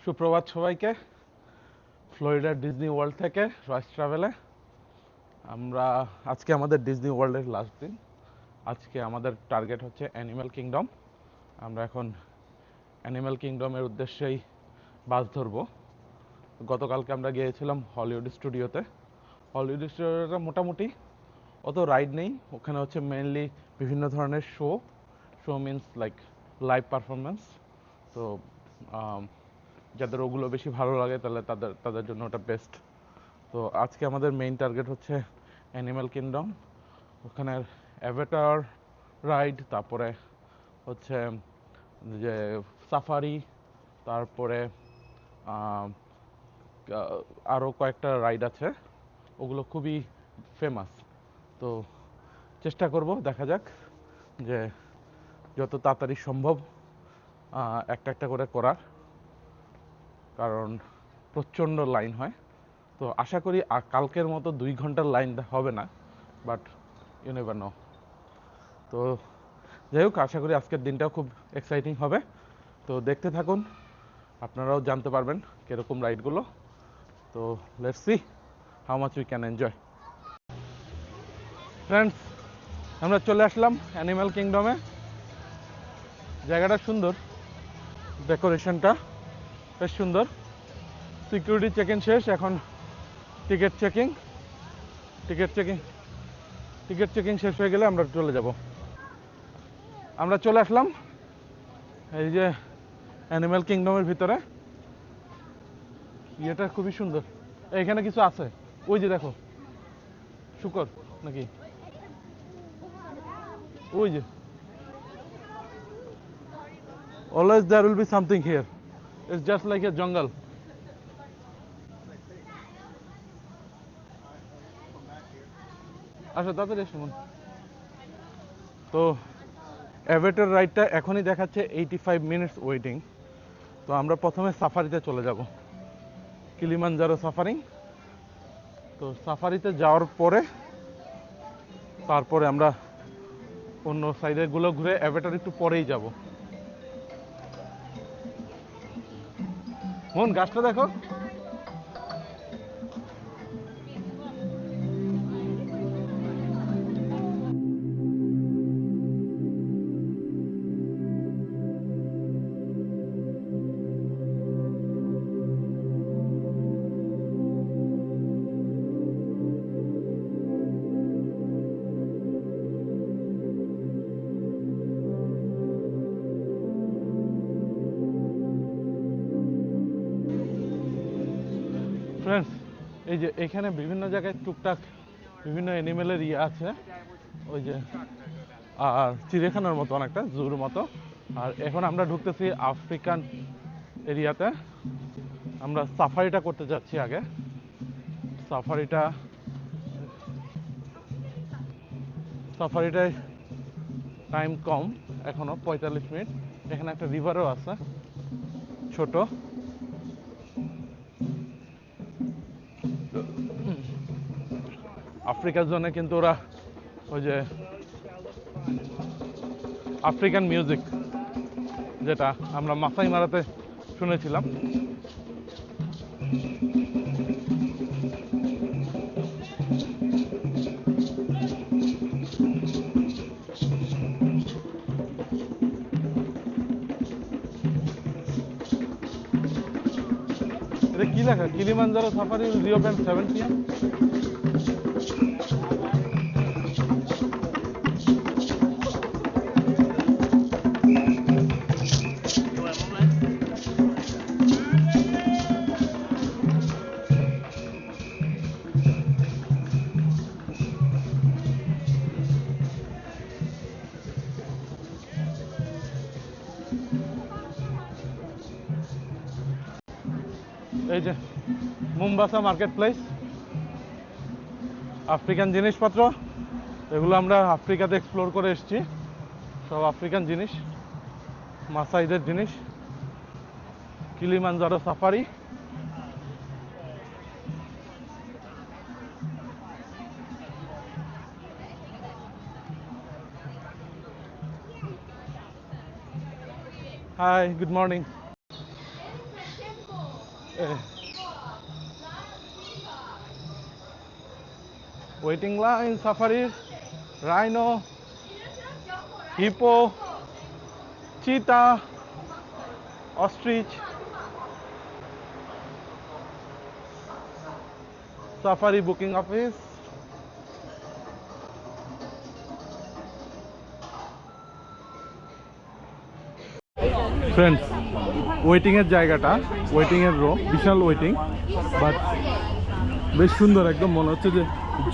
সুপ্রভাত সবাইকে। ফ্লোরিডার ডিজনি ওয়ার্ল্ড থেকে রয়েস ট্রাভেলে আমরা আজকে আমাদের ডিজনি ওয়ার্ল্ডের লাস্ট দিন। আজকে আমাদের টার্গেট হচ্ছে অ্যানিম্যাল কিংডম। আমরা এখন অ্যানিম্যাল কিংডমের উদ্দেশ্যেই বাস ধরবো। গতকালকে আমরা গিয়েছিলাম হলিউড স্টুডিওতে। হলিউড স্টুডিওটা মোটামুটি অত রাইড নেই, ওখানে হচ্ছে মেইনলি বিভিন্ন ধরনের show means like live performance. তো যাদের ওগুলো বেশি ভালো লাগে তাহলে তাদের জন্য ওটা বেস্ট। তো আজকে আমাদের মেইন টার্গেট হচ্ছে অ্যানিম্যাল কিংডম। ওখানের অ্যাভাটার রাইড, তারপরে হচ্ছে যে সাফারি, তারপরে আরও কয়েকটা রাইড আছে, ওগুলো খুবই ফেমাস। তো চেষ্টা করব, দেখা যাক যে যত তাড়াতাড়ি সম্ভব একটা একটা করে করার, কারণ প্রচণ্ড লাইন হয়। তো আশা করি কালকের মতো 2 ঘন্টার লাইন হবে না, বাট ইউ নেভার নো। তো যাই হোক, আশা করি আজকের দিনটাও খুব এক্সাইটিং হবে। তো দেখতে থাকুন, আপনারাও জানতে পারবেন কীরকম রাইডগুলো। তো let's see how much we can enjoy. Friends, আমরা চলে আসলাম অ্যানিম্যাল কিংডমে। জায়গাটা সুন্দর, ডেকোরেশনটা বেশ সুন্দর। সিকিউরিটি চেক ইন শেষ, এখন টিকিট চেকিং শেষ হয়ে গেলে আমরা চলে যাব। আমরা চলে আসলাম এই যে অ্যানিম্যাল কিংডমের ভিতরে। ইয়েটা খুবই সুন্দর। এখানে কিছু আছে, ওই যে দেখো, শুকর নাকি, ওই যে always there will be something here, it's just like a jungle. আচ্ছা, তাড়াতাড়ি শুনুন। তো অ্যাভাটার রাইডটা এখনই দেখাচ্ছে 85 মিনিটস ওয়েটিং। তো আমরা প্রথমে সাফারিতে চলে যাব, কিলিমানজারো সাফারি। তো সাফারিতে যাওয়ার পরে তারপরে আমরা অন্য সাইডেগুলো ঘুরে অ্যাভাটার একটু পরেই যাব। মন, গাছটা দেখো। ফ্রেন্ডস, এই যে এখানে বিভিন্ন জায়গায় টুকটাক বিভিন্ন অ্যানিমেলের ইয়ে আছে, ওই যে আর চিড়িয়াখানার মতো, অনেকটা জুর মতো। আর এখন আমরা ঢুকতেছি আফ্রিকান এরিয়াতে। আমরা সাফারিটা করতে যাচ্ছি আগে। সাফারিটায় টাইম কম, এখনো 45 মিনিট। এখানে একটা রিভারও আছে ছোট। আফ্রিকার জন্য কিন্তু ওরা ওই যে আফ্রিকান মিউজিক, যেটা আমরা মাসাই মারাতে শুনেছিলাম, এটা কি লেখা, Kilimanjaro safari will reopen 7 PM। এই যে মুম্বাসা মার্কেট প্লেস, আফ্রিকান জিনিসপত্র এগুলো আমরা আফ্রিকাতে এক্সপ্লোর করে এসেছি। সব আফ্রিকান জিনিস, মাসাইদের জিনিস। Kilimanjaro safari. Hi, good morning. Waiting line সাফারির, rhino, hippo, cheetah, ostrich, safari booking office. Friends, ওয়েটিংয়ের জায়গাটা, ওয়েটিংয়ের রো, বিশাল ওয়েটিং, বাট বেশ সুন্দর, একদম মনে হচ্ছে যে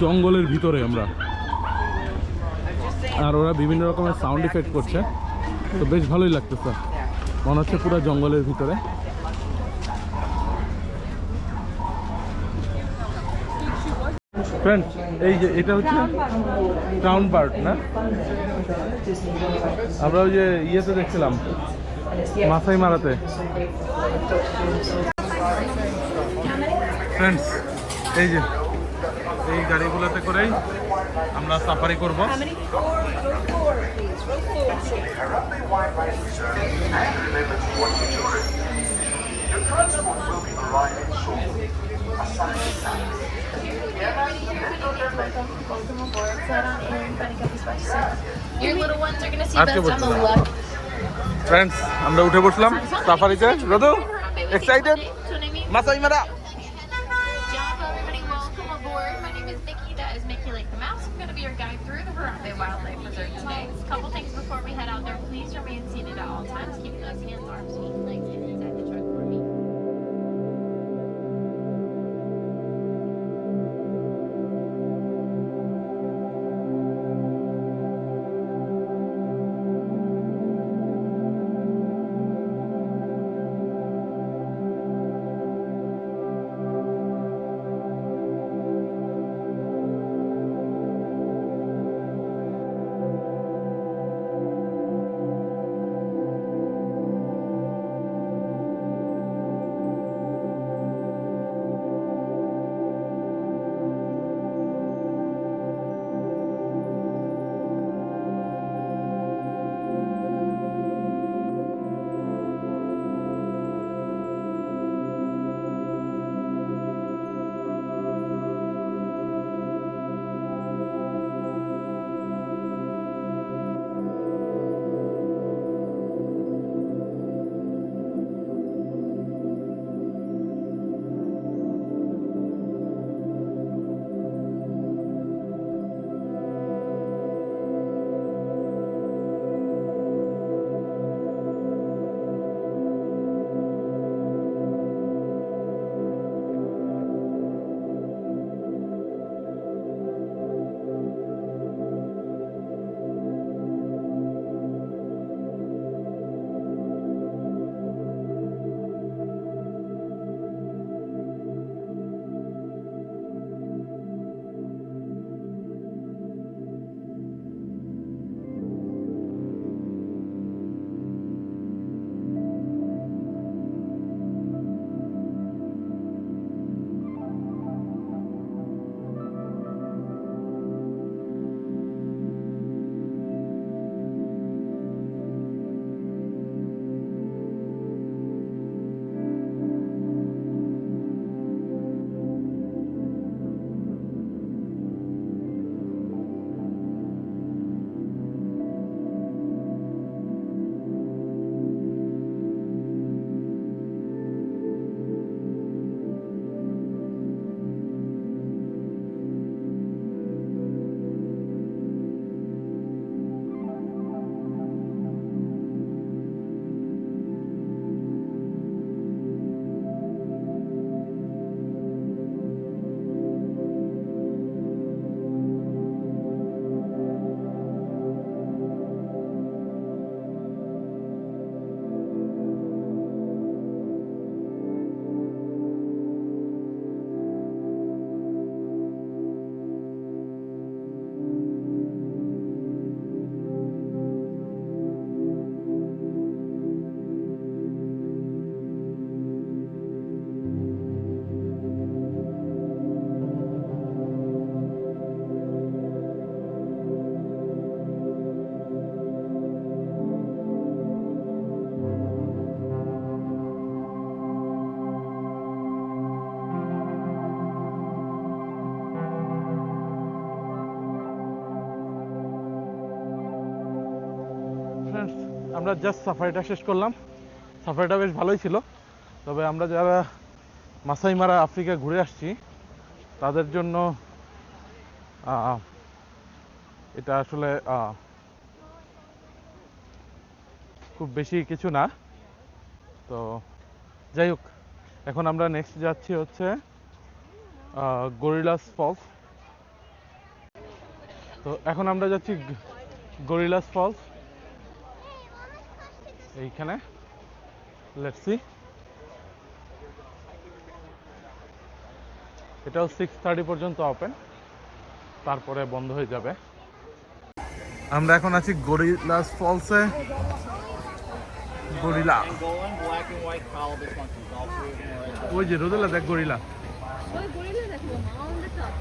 জঙ্গলের ভিতরে আমরা। আর ওরা বিভিন্ন রকমের সাউন্ড ইফেক্ট করছে, তো বেশ ভালোই লাগতেছে, মনে হচ্ছে পুরো জঙ্গলের ভিতরে। ফ্রেন্ডস, এই যে এটা হচ্ছে টাউন পার্ক না? আমরা ওই যে ইয়েতে দেখছিলাম মাসাই মারাতে। ফ্রেন্ডস, এই যে এই গাড়িগুলোতে করেই আমরা সাফারি করব। ফ্রেন্ডস, আমরা উঠে বসলাম সাফারিতে। রদু এক্সাইটেড? মাসাই মারা। Wildlife Reserve today. A couple things before we head out there. Please remain seated at all times. Keep those hands, arms, feet, legs inside the truck for me. আমরা just সাফারিটা শেষ করলাম। সাফারিটা বেশ ভালোই ছিল, তবে আমরা যারা মাসাই মারা আফ্রিকা ঘুরে আসছি তাদের জন্য এটা আসলে খুব বেশি কিছু না। তো যাই হোক, এখন আমরা নেক্সট যাচ্ছি হচ্ছে গরিলাস ফলস। তো এখন আমরা যাচ্ছি গরিলাস ফলস এইখানে। Let's see. এটাও 6:30 পর্যন্ত ওপেন, তারপরে বন্ধ হয়ে যাবে। আমরা এখন আছি গরিলাস ফলসে। গরিলা, ওই যে রোদেলা দেখ গরিলা। ওই গরিলা দেখো মা on the top.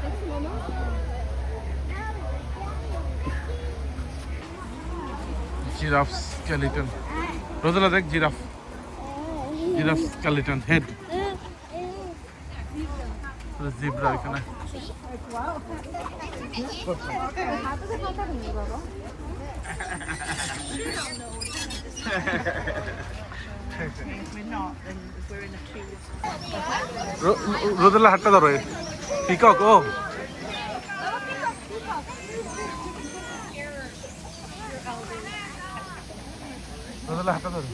দেখছো মামা? Giraffe skeleton. রোদেলা দেখ giraffe, giraffe skeleton head. Zebra এখানে। হাতে কথা নেই বাবা। রোদেলা হাতটা ধরো। পিকক, ও রোদেলা হাতটা ধরো।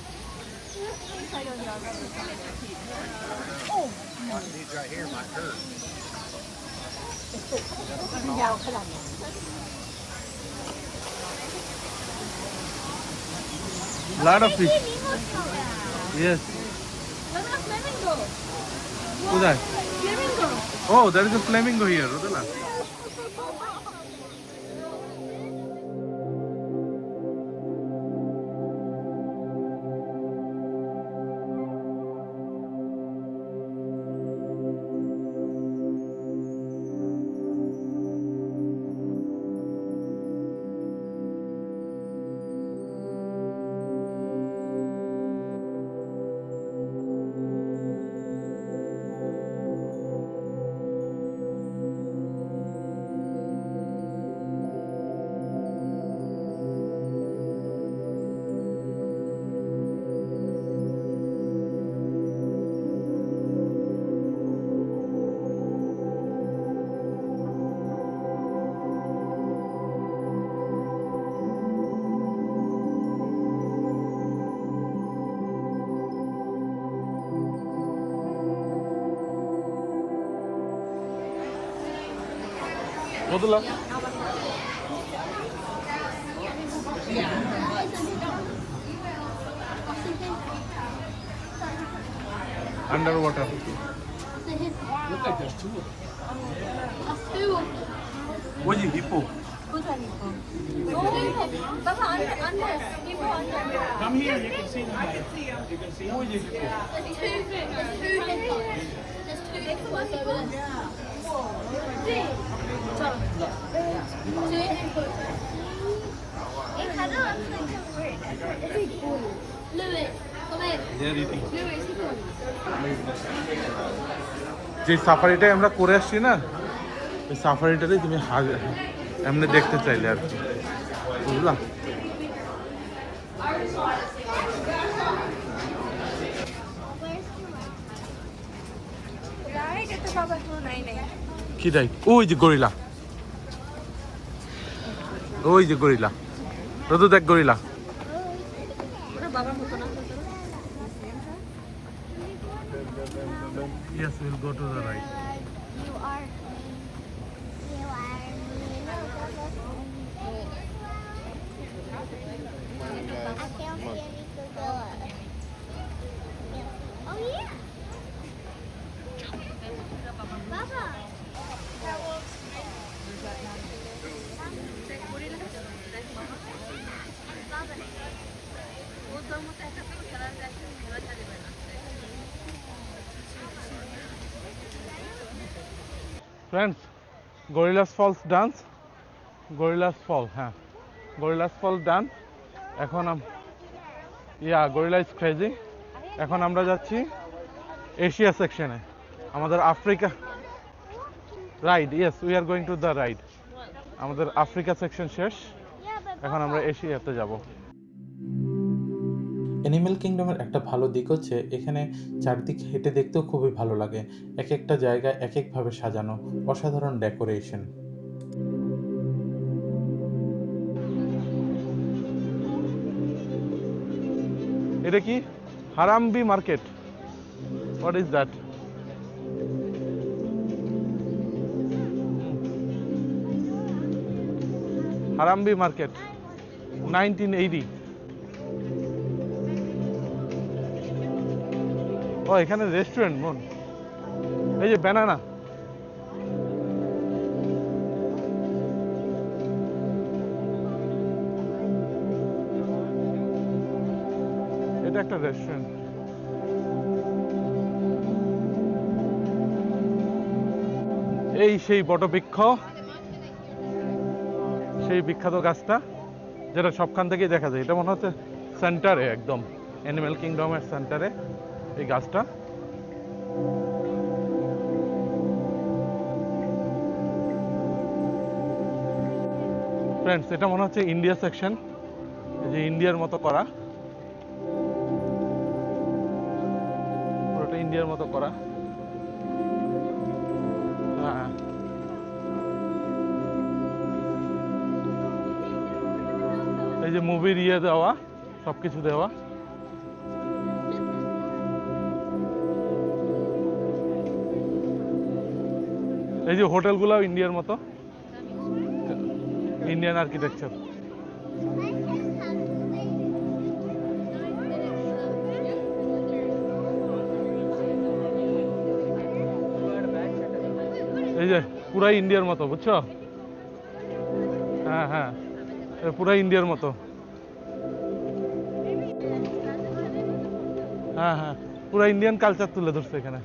Lot of fish. Yes. Flamengo. কোথায়? Flamengo. Oh, there is a flamingo here, Rodela. Rodela. Underwater. Look like there's two of them. Two of them. What is it, hippo? কোথায় নিব? বাবা under নিব under. Come here, you can see them. You can see them. What is it, hippo? There's two hippos. There's two hippos over there. চলো। Two hippos. এখানেও আছে একটা bird. Louis, come here. They are eating. Louis, যে সাফারিটাই আমরা করে আসছি না, ওই সাফারিটাতেই তুমি এমনি দেখতে চাইলে আর কি, বুঝলাম। কি রাইট? ওই যে গরিলা, ওই যে গরিলা। রোদু দেখ গরিলা। ওরা বাবার মতো না। Yes, we'll go to the right. You are. I can't see any gorillas. Oh yeah. Baba. Friends, Gorillas Falls dance. Gorillas Fall, হ্যাঁ, Gorillas Fall done. এখন Gorilla is crazy. এখন আমরা যাচ্ছি এশিয়া সেকশনে, আমাদের Africa ride. Yes, we are going to the ride. আমাদের Africa section শেষ। Yeah, but এখন আমরা এশিয়াতে যাব। অ্যানিম্যাল কিংডমের একটা ভালো দিক হচ্ছে এখানে চারদিক হেঁটে দেখতেও খুবই ভালো লাগে। এক একটা জায়গা এক একভাবে সাজানো, অসাধারণ ডেকোরেশন। এটা কি Harambee market? What is that? Harambee market 1980। ও এখানে রেস্টুরেন্ট মন। এই যে ব্যানানা, এটা একটা রেস্টুরেন্ট। এই সেই বটবৃক্ষ, সেই বিখ্যাত গাছটা যেটা সবখান থেকেই দেখা যায়। এটা মনে হচ্ছে সেন্টারে, একদম অ্যানিম্যাল কিংডমের সেন্টারে এই গাছটা। ফ্রেন্ডস, এটা মনে হচ্ছে ইন্ডিয়া সেকশন, যে ইন্ডিয়ার মতো করা, পুরোটা ইন্ডিয়ার মতো করা। হ্যাঁ, এই যে মুভির ইয়ে দেওয়া, সবকিছু দেওয়া। এই যে হোটেলগুলো ইন্ডিয়ার মতো, ইন্ডিয়ান আর্কিটেকচার। এই যে পুরাই ইন্ডিয়ার মতো, বুঝছো? হ্যাঁ হ্যাঁ, পুরাই ইন্ডিয়ার মতো। হ্যাঁ হ্যাঁ, পুরা ইন্ডিয়ান কালচার তুলে ধরছে এখানে।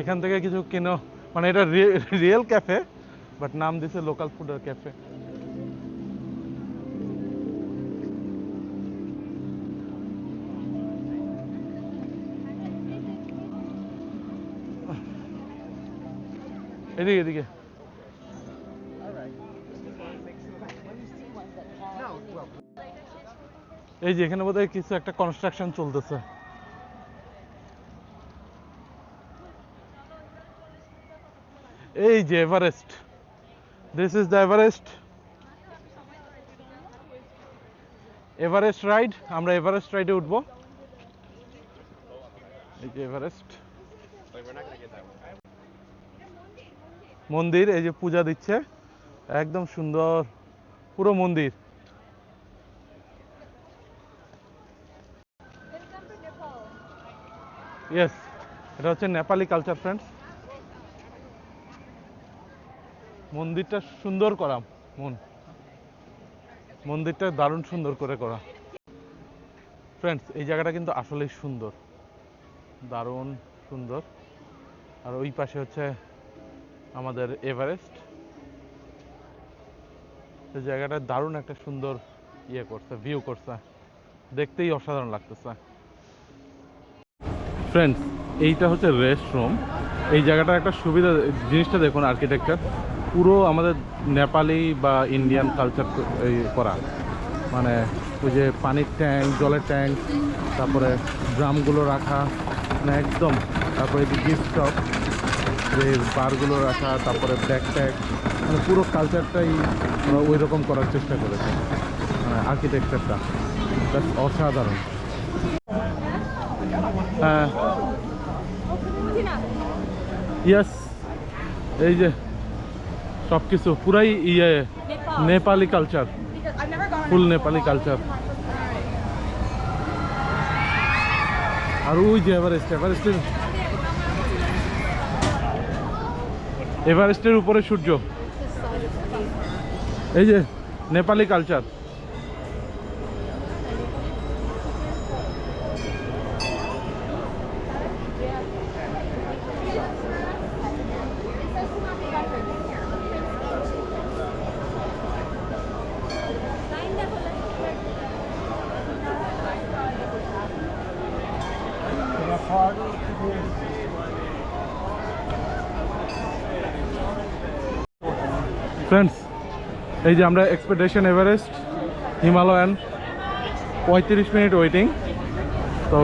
এখান থেকে কিছু কেনো, মানে এটা রিয়েল ক্যাফে, বাট নাম দিছে লোকাল ফুডের ক্যাফে। এদিকে এদিকে। এই যে এখানে বোধহয় কিছু একটা কনস্ট্রাকশন চলতেছে। এই যে Everest, this is the Everest. Everest ride, আমরা এভারেস্ট রাইডে উঠবো। এই যে এভারেস্ট মন্দির, এই যে পূজা দিচ্ছে, একদম সুন্দর পুরো মন্দির। ইয়েস, এটা হচ্ছে নেপালি কালচার ফ্রেন্ডস। মন্দিরটা সুন্দর করা, মন্দিরটা দারুণ সুন্দর করে করা। ফ্রেন্ডস, এই জায়গাটা কিন্তু আসলেই সুন্দর, দারুণ সুন্দর। আর ওই পাশে হচ্ছে আমাদের এভারেস্ট। এই জায়গাটা দারুণ একটা সুন্দর ইয়ে করছে, ভিউ করছে, দেখতেই অসাধারণ লাগতেছে। ফ্রেন্ডস, এইটা হচ্ছে রেস্ট রুম। এই জায়গাটার একটা সুবিধা, জিনিসটা দেখুন, আর্কিটেকচার পুরো আমাদের নেপালি বা ইন্ডিয়ান কালচার করা। মানে ওই যে পানির ট্যাঙ্ক, জলের ট্যাঙ্ক, তারপরে ড্রামগুলো রাখা, মানে একদম। তারপরে এই গিফট শপ, যে বারগুলো রাখা, তারপরে ব্যাগ ট্যাগ, মানে পুরো কালচারটাই ওরা ওই রকম করার চেষ্টা করেছে। মানে আর্কিটেকচারটা অসাধারণ। হ্যাঁ, ইয়েস, এই যে সব কিছু পুরাই ইয়ে নেপালি কালচার, ফুল নেপালি কালচার। আর ওই যে এভারেস্টের উপরে সূর্য, এই যে নেপালি কালচার। ফ্রেন্ডস, এই যে আমরা expedition Everest Himalayan 35 minute waiting, তো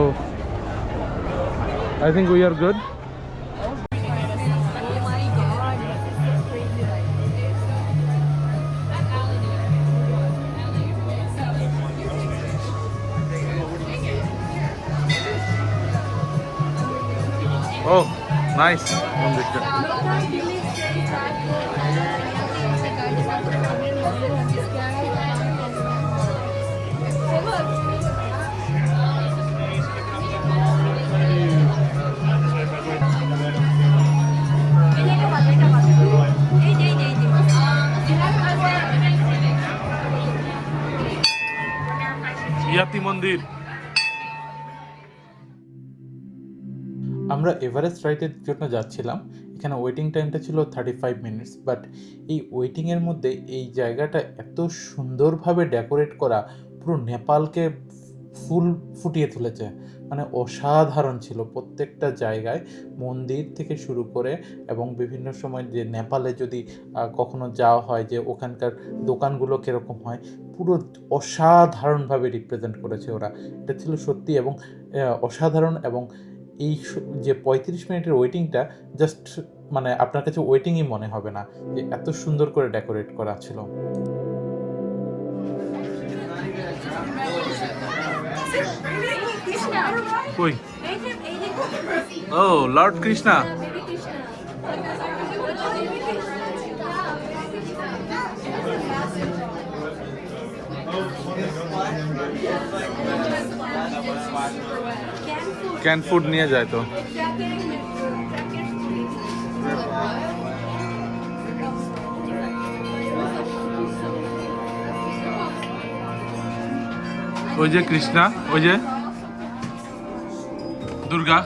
I think we are good. ও নাইস মন্দিরটা। ইয়াতি মন্দির। আমরা এভারেস্ট রাইডের জন্য যাচ্ছিলাম। এখানে ওয়েটিং টাইমটা ছিল 35 মিনিটস, বাট এই ওয়েটিংয়ের মধ্যে এই জায়গাটা এত সুন্দরভাবে ডেকোরেট করা, পুরো নেপালকে ফুল ফুটিয়ে তুলেছে। মানে অসাধারণ ছিল প্রত্যেকটা জায়গায়, মন্দির থেকে শুরু করে, এবং বিভিন্ন সময় যে নেপালে যদি কখনো যাওয়া হয় যে ওখানকার দোকানগুলো কীরকম হয়, পুরো অসাধারণভাবে রিপ্রেজেন্ট করেছে ওরা। এটা ছিল সত্যি এবং অসাধারণ। এবং এই যে 35 মিনিটের ওয়েটিংটা জাস্ট মানে আপনার কাছে ওয়েটিংই মনে হবে না, যে এত সুন্দর করে ডেকোরেট করা ছিল। কই? ও লর্ড কৃষ্ণা। ক্যান ফুড নিয়ে যায় তো। ওই যে কৃষ্ণা, ওই যে দুর্গা।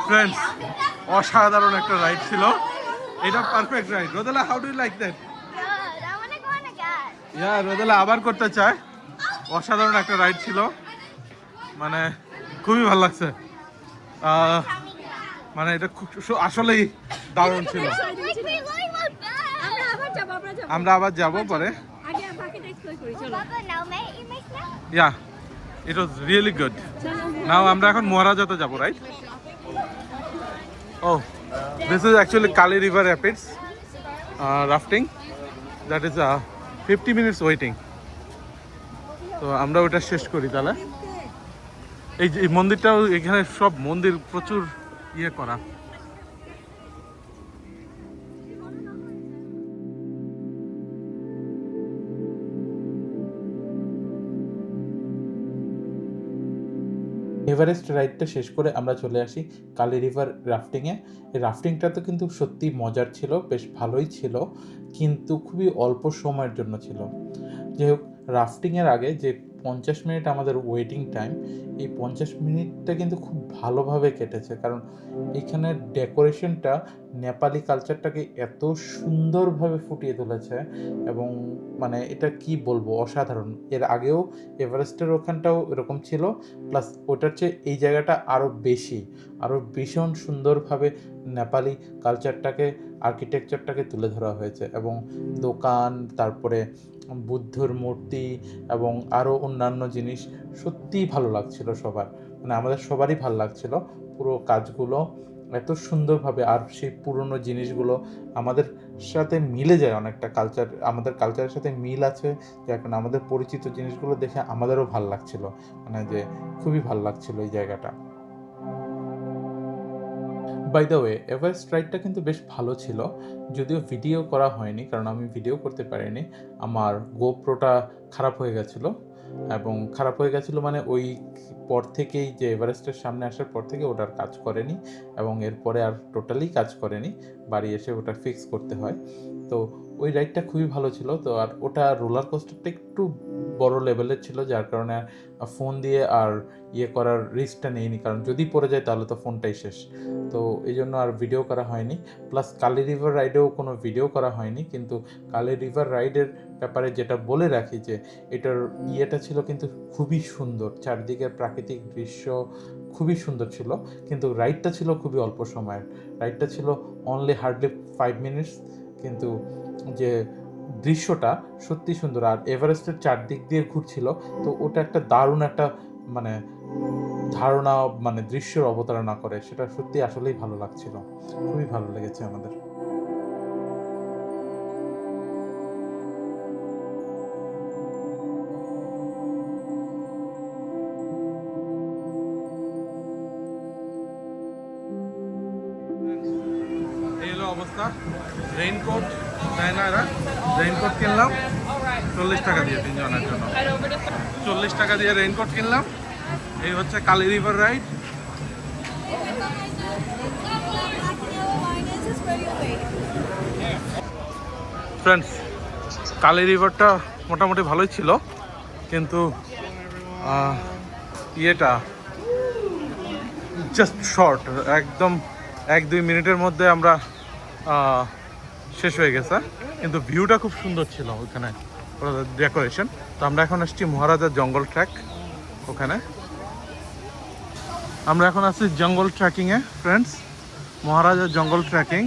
ফ্রেন্ডস, অসাধারণ একটা রাইড ছিল। এটা perfect ride. Rodela, how do you like that? Good. I want to go on again. Yeah, Rodela আবার করতে চায়। অসাধারণ একটা রাইড ছিল, মানে খুবই ভালো লাগছে। মানে এটা আসলেই দারুণ ছিল। Like we're going like that. আমরা আবার যাব পরে। Papa, now may you make that? Yeah, it was really good. Now আমরা এখন মহারাজাতে যাব, রাইট? ও, this is actually Kali river rapids rafting. That is 50 minutes waiting. তো আমরা ওটা শেষ করি তাহলে। এই যে মন্দিরটাও, এখানে সব মন্দির প্রচুর ইয়ে করা। এভারেস্ট রাইডটা শেষ করে আমরা চলে আসি কালি রিভার রাফটিংয়ে। এই রাফটিংটা তো কিন্তু সত্যি মজার ছিল, বেশ ভালোই ছিল, কিন্তু খুবই অল্প সময়ের জন্য ছিল। যাই হোক, রাফটিংয়ের আগে যে 50 মিনিট আমাদের ওয়েটিং টাইম, এই 50 মিনিটটা কিন্তু খুব ভালোভাবে কেটেছে, কারণ এখানের ডেকোরেশনটা নেপালি কালচারটাকে এত সুন্দরভাবে ফুটিয়ে তুলেছে এবং মানে এটা কি বলবো, অসাধারণ। এর আগেও এভারেস্টের ওখানটাও এরকম ছিল, প্লাস ওটার চেয়ে এই জায়গাটা আরও ভীষণ সুন্দরভাবে নেপালি কালচারটাকে, আর্কিটেকচারটাকে তুলে ধরা হয়েছে এবং দোকান, তারপরে বুদ্ধর মূর্তি এবং আরও অন্যান্য জিনিস সত্যিই ভালো লাগছিল সবার, মানে আমাদের সবারই ভালো লাগছিল পুরো কাজগুলো এত সুন্দরভাবে। আর সেই পুরনো জিনিসগুলো আমাদের সাথে মিলে যায় অনেকটা, আমাদের কালচারের সাথে মিল আছে, যার কারণে আমাদের পরিচিত জিনিসগুলো দেখে আমাদেরও ভালো লাগছিল, মানে যে খুবই ভালো লাগছিল এই জায়গাটা। বাই দ্য ওয়ে, এভারেস্ট রাইডটা কিন্তু বেশ ভালো ছিল, যদিও ভিডিও করা হয়নি, কারণ আমি ভিডিও করতে পারিনি। আমার গোপ্রোটা খারাপ হয়ে গেছিলো, এবং খারাপ হয়ে গেছিলো মানে ওই পর থেকেই, যে এভারেস্টের সামনে আসার পর থেকে ওটার কাজ করেনি এবং এরপরে আর টোটালি কাজ করেনি, বাড়ি এসে ওটা ফিক্স করতে হয়। তো ওই রাইডটা খুবই ভালো ছিল। তো আর ওটা রোলার কোস্টারটা একটু বড় লেভেলের ছিল, যার কারণে ফোন দিয়ে আর করার রিস্কটা নেইনি, কারণ যদি পড়ে যায় তাহলে তো ফোনটাই শেষ। তো এই জন্য আর ভিডিও করা হয়নি। প্লাস কালি রিভার রাইডেও কোনো ভিডিও করা হয়নি, কিন্তু কালি রিভার রাইডের ব্যাপারে যেটা বলে রাখি যে এটার ছিল কিন্তু খুবই সুন্দর, চারদিকের প্রাকৃতিক দৃশ্য খুবই সুন্দর ছিল, কিন্তু রাইডটা ছিল খুবই অল্প সময়ের। রাইডটা ছিল হার্ডলি 5 মিনিটস, কিন্তু যে দৃশ্যটা সত্যি সুন্দর। আর এভারেস্টের চারদিক দিয়ে ঘুরছিল, তো ওটা একটা দারুণ একটা মানে ধারণা, মানে দৃশ্যের অবতারণা করে, সেটা সত্যি আসলেই ভালো লাগছিল, খুবই ভালো লেগেছে আমাদের। এই হলো অবস্থা। রেইনকোট তাই না, এরা রেইনকোট কিনলাম 40 টাকা দিয়ে, 3 জনের জন্য 40 টাকা দিয়ে রেইনকোট কিনলাম। এই হচ্ছে কালি রিভার রাইড। ফ্রেন্ডস, কালি রিভারটা মোটামুটি ভালোই ছিল, কিন্তু জাস্ট শর্ট, একদম 1-2 মিনিটের মধ্যে আমরা শেষ হয়ে গেছে, কিন্তু ভিউটা খুব সুন্দর ছিল ওখানে, ডেকোরেশন। তো আমরা এখন আসছি মহারাজার জঙ্গল ট্র্যাক, ওখানে আমরা এখন আসছি জঙ্গল ট্রেকিংয়ে। ফ্রেন্ডস, মহারাজার জঙ্গল ট্রেকিং।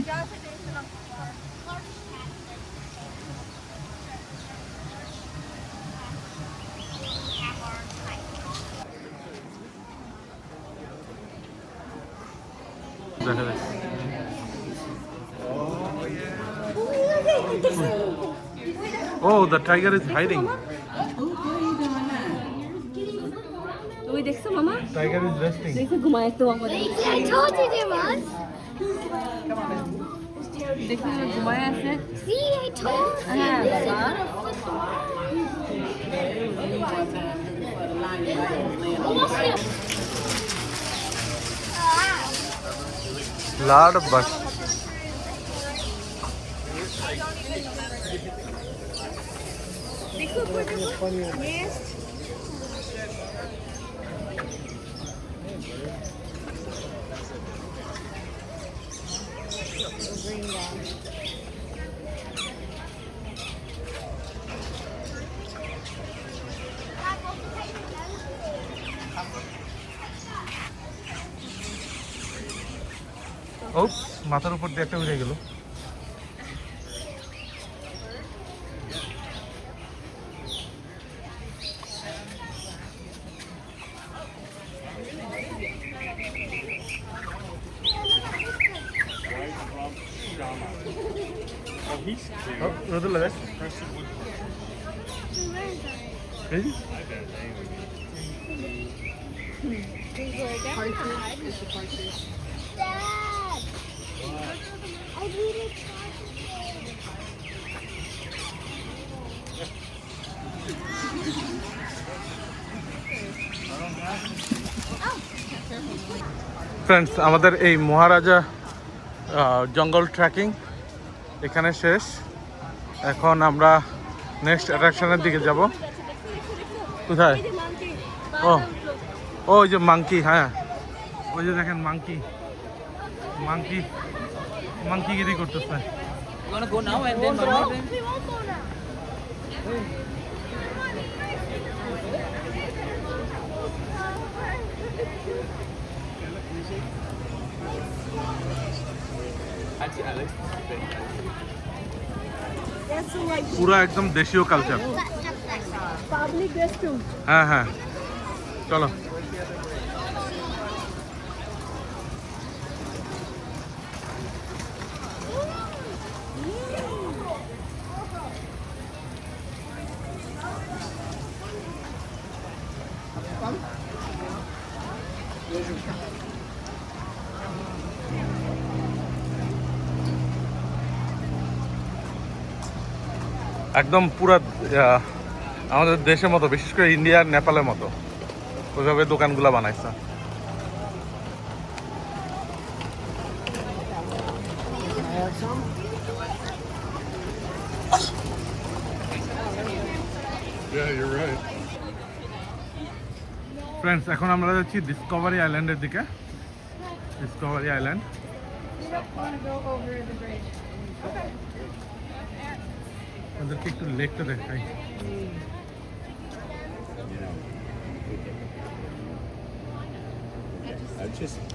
দেখা যায় Oh, the tiger is hiding. ওই দেখছো মামা? Tiger is resting. দেখছো ঘুমায় তো মামা। I told you there was. দেখছো ঘুমায় আছে? See, I told you. হ্যাঁ বাবা। Lard bus. দেখো Yes. ও মাথার উপর দিয়ে একটা উড়ে গেল। রোদে লাগে এই Dad, I really tried to. Friends, আমাদের এই মহারাজা জঙ্গল ট্রেকিং এখানে শেষ। এখন আমরা নেক্সট অ্যাট্রাকশনের দিকে যাব। কোথায়? ও ওই যে মাংকি, হ্যাঁ ওই যে দেখেন মাংকি মাংকিগিরি করতেছে। You wanna go now and then one more day? We won't go now. পুরো একদম দেশীয় কালচার। Public restroom. হ্যাঁ হ্যাঁ, চলো। একদম পুরা আমাদের দেশের মতো, বিশেষ করে ইন্ডিয়া আর নেপালের মতো ওইভাবে দোকানগুলো বানাইছে। ফ্রেন্ডস, এখন আমরা যাচ্ছি ডিসকভারি আইল্যান্ডের দিকে। Discovery island. We don't want to go over the bridge. ওদেরকে একটু লেকটা দেখাই।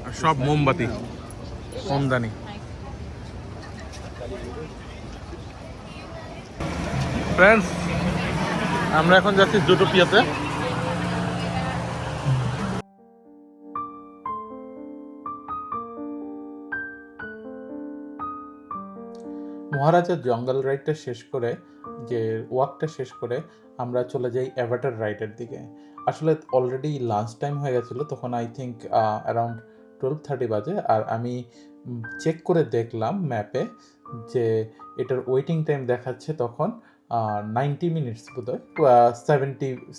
আর সব মোমবাতি, মোমদানি। ফ্রেন্ডস, আমরা এখন যাচ্ছি জুটোপিয়াতে। মহারাজার জঙ্গল রাইডটা শেষ করে, যে ওয়াকটা শেষ করে আমরা চলে যাই অ্যাভাটার রাইডের দিকে। আসলে অলরেডি লাঞ্চ টাইম হয়ে গেছিলো, তখন আই থিঙ্ক অ্যারাউন্ড 12:30 বাজে। আর আমি চেক করে দেখলাম ম্যাপে যে এটার ওয়েটিং টাইম দেখাচ্ছে তখন 90 মিনিটস, বোধহয়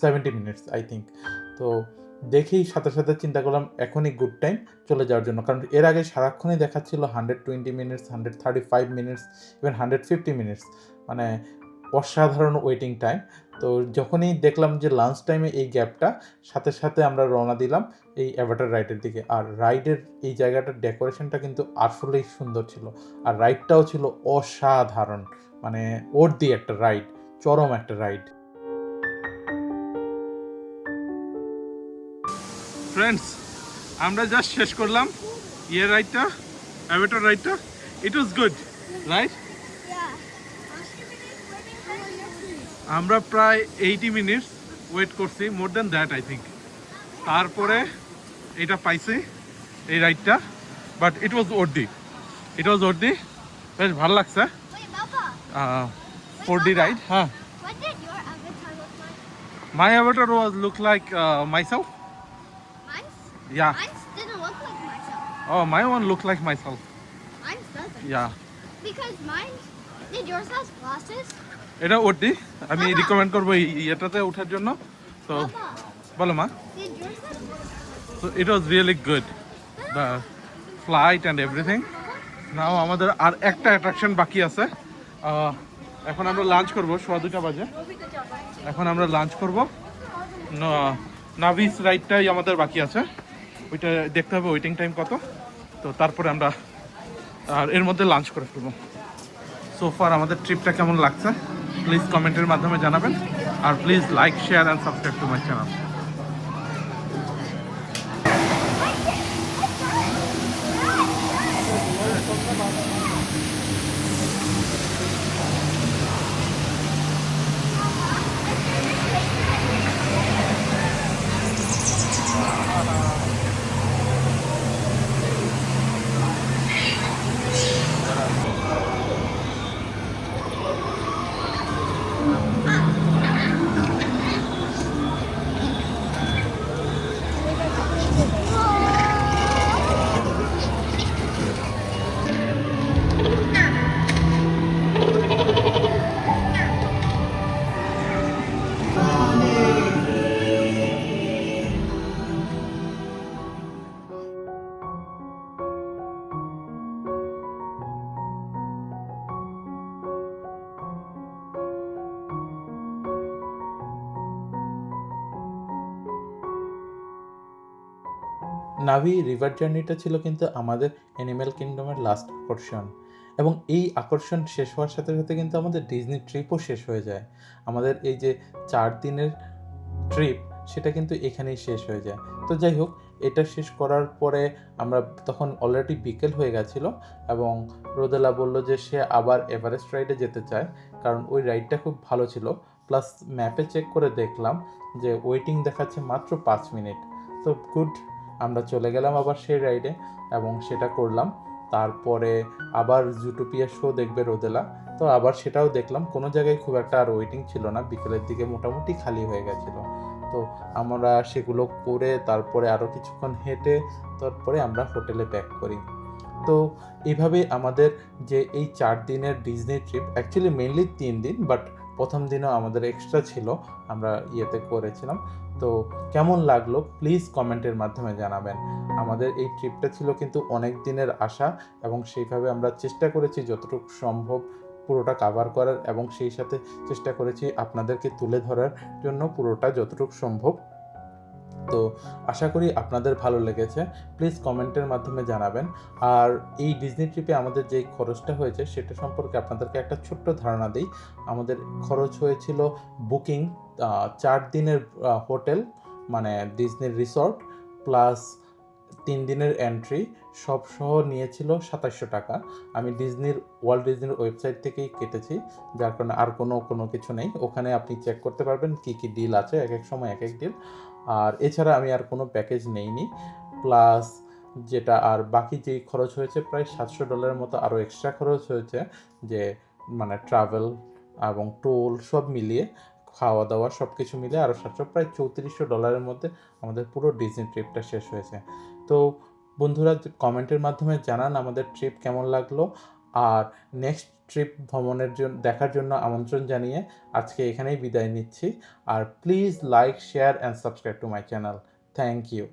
70 মিনিটস আই থিঙ্ক। তো দেখেই সাথে সাথে চিন্তা করলাম এখনই গুড টাইম চলে যাওয়ার জন্য, কারণ এর আগে সারাক্ষণই দেখাচ্ছিল 120 মিনিটস, 135 মিনিটস, ইভেন 150 মিনিটস, মানে অসাধারণ ওয়েটিং টাইম। তো যখনই দেখলাম যে লাঞ্চ টাইমে এই গ্যাপটা, সাথে সাথে আমরা রওনা দিলাম এই অ্যাভাটার রাইডের দিকে। আর রাইডের এই জায়গাটার ডেকোরেশনটা কিন্তু আসলেই সুন্দর ছিল, আর রাইডটাও ছিল অসাধারণ, মানে ওর্দি একটা রাইড, চরম একটা রাইড। ফ্রেন্ডস, আমরা জাস্ট শেষ করলাম ইয়ে রাইডটা, অ্যাভাটার রাইডটা। It was good, right? আমরা প্রায় 80 মিনিটস ওয়েট করছি, more than that I think. তারপরে এটা পাইছি, এই রাইডটা। বাট ইট ওয়াজ ওর্দি, বেশ ভালো লাগছে। Wait, Papa. 4D ride. হ্যাঁ, What did your avatar look like? My Avatar was look like myself. Mine's? Yeah. Mine's didn't look like myself. Oh, my one looked like myself. Mine's doesn't. Yeah. Because mine, did yours has glasses? এটা ওটি আমি বাবা। Recommend করবো এটাতে ওঠার জন্য। তো Papa, বলো মা। did yours have glasses? So it was really good, the flight and everything. নাও আমাদের আর একটা অ্যাট্রাকশন বাকি আছে। এখন আমরা লাঞ্চ করবো, 2:15 বাজে। এখন আমরা লাঞ্চ করবো। নাভিস রাইডটাই আমাদের বাকি আছে, ওইটা দেখতে হবে ওয়েটিং টাইম কত। তো তারপরে আমরা আর এর মধ্যে লাঞ্চ করে ফেলবো। সোফার আমাদের ট্রিপটা কেমন লাগছে প্লিজ কমেন্টের মাধ্যমে জানাবেন। আর please like, share and subscribe to my channel. Navi river জার্নিটা ছিল কিন্তু আমাদের অ্যানিম্যাল কিংডমের লাস্ট আকর্ষণ, এবং এই আকর্ষণ শেষ হওয়ার সাথে সাথে কিন্তু আমাদের ডিজনি ট্রিপও শেষ হয়ে যায়। আমাদের এই যে 4 দিনের ট্রিপ সেটা কিন্তু এখানেই শেষ হয়ে যায়। তো যাই হোক, এটা শেষ করার পরে আমরা তখন অলরেডি বিকেল হয়ে গেছিলো, এবং রোদেলা বলল যে সে আবার এভারেস্ট রাইডে যেতে চায়, কারণ ওই রাইডটা খুব ভালো ছিল। প্লাস ম্যাপে চেক করে দেখলাম যে ওয়েটিং দেখাচ্ছে মাত্র 5 মিনিট। তো গুড, আমরা চলে গেলাম আবার সেই রাইডে এবং সেটা করলাম। তারপরে আবার জুটোপিয়া শো দেখবে রোদেলা, তো আবার সেটাও দেখলাম। কোনো জায়গায় খুব একটা আর ওয়েটিং ছিল না, বিকেলের দিকে মোটামুটি খালি হয়ে গেছিলো। তো আমরা সেগুলো করে তারপরে আরও কিছুক্ষণ হেঁটে তারপরে আমরা হোটেলে ব্যাক করি। তো এইভাবে আমাদের যে এই 4 দিনের ডিজনি ট্রিপ, অ্যাকচুয়ালি মেনলি 3 দিন, বাট প্রথম দিনও আমাদের এক্সট্রা ছিল, আমরা ইয়েতে করেছিলাম। তো কেমন লাগলো প্লিজ কমেন্টের মাধ্যমে জানাবেন। আমাদের এই ট্রিপটা ছিল কিন্তু অনেক দিনের আশা, এবং সেইভাবে আমরা চেষ্টা করেছি যতটুকু সম্ভব পুরোটা কাভার করার, এবং সেই সাথে চেষ্টা করেছি আপনাদেরকে তুলে ধরার জন্য পুরোটা যতটুকু সম্ভব। তো আশা করি আপনাদের ভালো লেগেছে, প্লিজ কমেন্টের মাধ্যমে জানাবেন। আর এই ডিজনি ট্রিপে আমাদের যেই খরচটা হয়েছে সেটা সম্পর্কে আপনাদেরকে একটা ছোট্ট ধারণা দিই। আমাদের খরচ হয়েছিল বুকিং 4 দিনের হোটেল, মানে ডিজনির রিসর্ট, প্লাস 3 দিনের এন্ট্রি, সব সহ নিয়েছিল 2700 টাকা। আমি ওয়ার্ল্ড ডিজনির ওয়েবসাইট থেকেই কেটেছি, যার কারণে আর কোনো কিছু নেই। ওখানে আপনি চেক করতে পারবেন কী কী ডিল আছে, এক এক সময় এক এক ডিল। আর এছাড়া আমি আর কোনো প্যাকেজ নেইনি। প্লাস যেটা আর বাকি যেই খরচ হয়েছে প্রায় $700 মতো আরও এক্সট্রা খরচ হয়েছে, যে মানে ট্রাভেল এবং টোল সব মিলিয়ে, খাওয়া দাওয়া সব কিছু মিলিয়ে আরও 700, প্রায় $3400 মধ্যে আমাদের পুরো ডিজনি ট্রিপটা শেষ হয়েছে। তো বন্ধুরা, কমেন্টের মাধ্যমে জানান আমাদের ট্রিপ কেমন লাগলো, আর নেক্সট ট্রিপ ভ্রমণের জন্য দেখার জন্য আমন্ত্রণ জানিয়ে আজকে এখানেই বিদায় নিচ্ছি। আর please like, share and subscribe to my channel. Thank you.